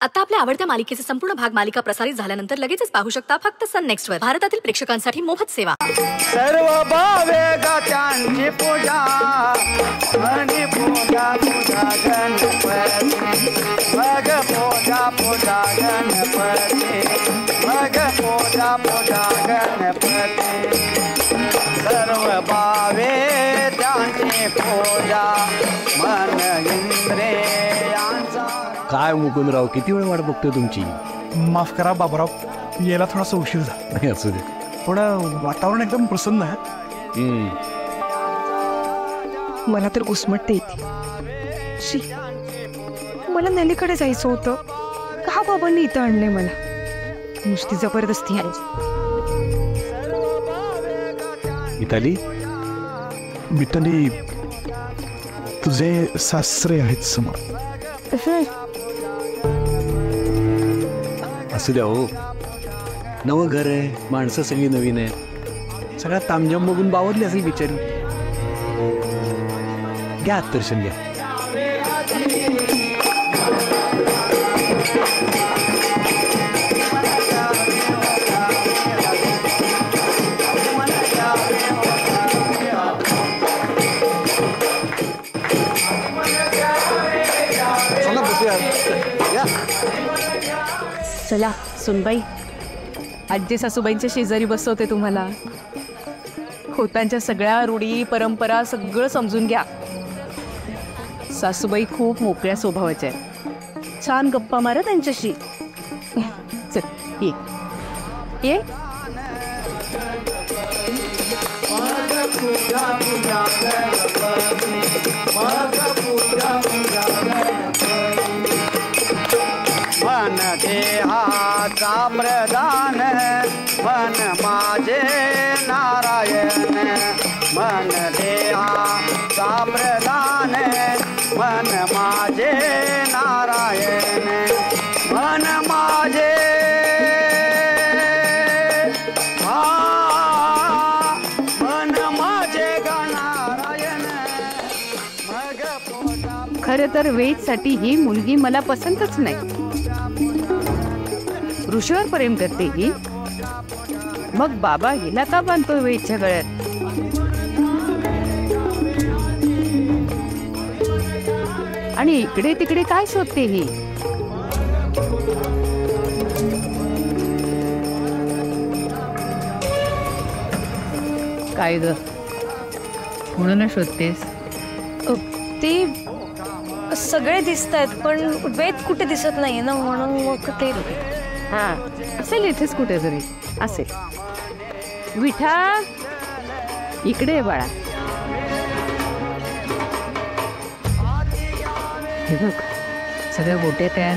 आता आपल्या आवडत्या मालिकेचे संपूर्ण भाग मालिका प्रसारित झाल्यानंतर लगेचच पाहू शकता फक्त सन नेक्स्ट वर. भारतातील प्रेक्षकांसाठी मोफत सेवा. सर्व भावे गात्यांची पूजा आणि पूजा पूजा गणपती मग पूजा पूजा गणपती मग पूजा पूजा गणपती सर्व भावे त्यांची पूजा मन इंद्रियांचा. काय मुकुंदराव, किती वेळ वाट बघतोय तुमची? माफ करा बाबूराव, यायला थोडासा उशीर झाला. नाही असू दे. थोडं वातावरण एकदम प्रसन्न आहे. मला तर घुसमटते येते. शी, मला नलीकडे जायचं होतं. का बाबांनी इथं आणलंय मला? नुसती जबरदस्ती आहे. मिताली, मिताली, तुझे सासरे आहेत समोर. असू द्या हो. नवं घर आहे, माणसं सगळी नवीन आहे. सगळ्या तामझाम बघून बावरली असेल बिचारी. घ्या आत दर्शन घ्या. चला सुनबाई, आजी सासूबाईंच्या शेजारी बसवते तुम्हाला. खोतांच्या सगळ्या रूढी परंपरा सगळं समजून घ्या. सासूबाई खूप मोकळ्या स्वभावाच्या आहेत. छान गप्पा मारा त्यांच्याशी. चल ये ये. मन देहाचा प्रधान मन माझे नारायण मन देहाचा प्रधान मन माझे नारायण मन माझे मन माझे नारायण मग. खरं तर वेदसाठी ही मुलगी मला पसंतच नाही. ऋषीवर प्रेम करते ही. मग बाबा हिला का बांधतोय वेदच्या गळ्यात? आणि इकडे तिकडे काय शोधते ही? काय ग, म्हणून शोधतेस? ते सगळे दिसत आहेत पण वेद कुठे दिसत नाही ना, म्हणून मग ते. हा असेल इथेच कुठेतरी असेल. विठा, इकडे आहे बाळा. हे बघ, सगळ्या गोट्या तयार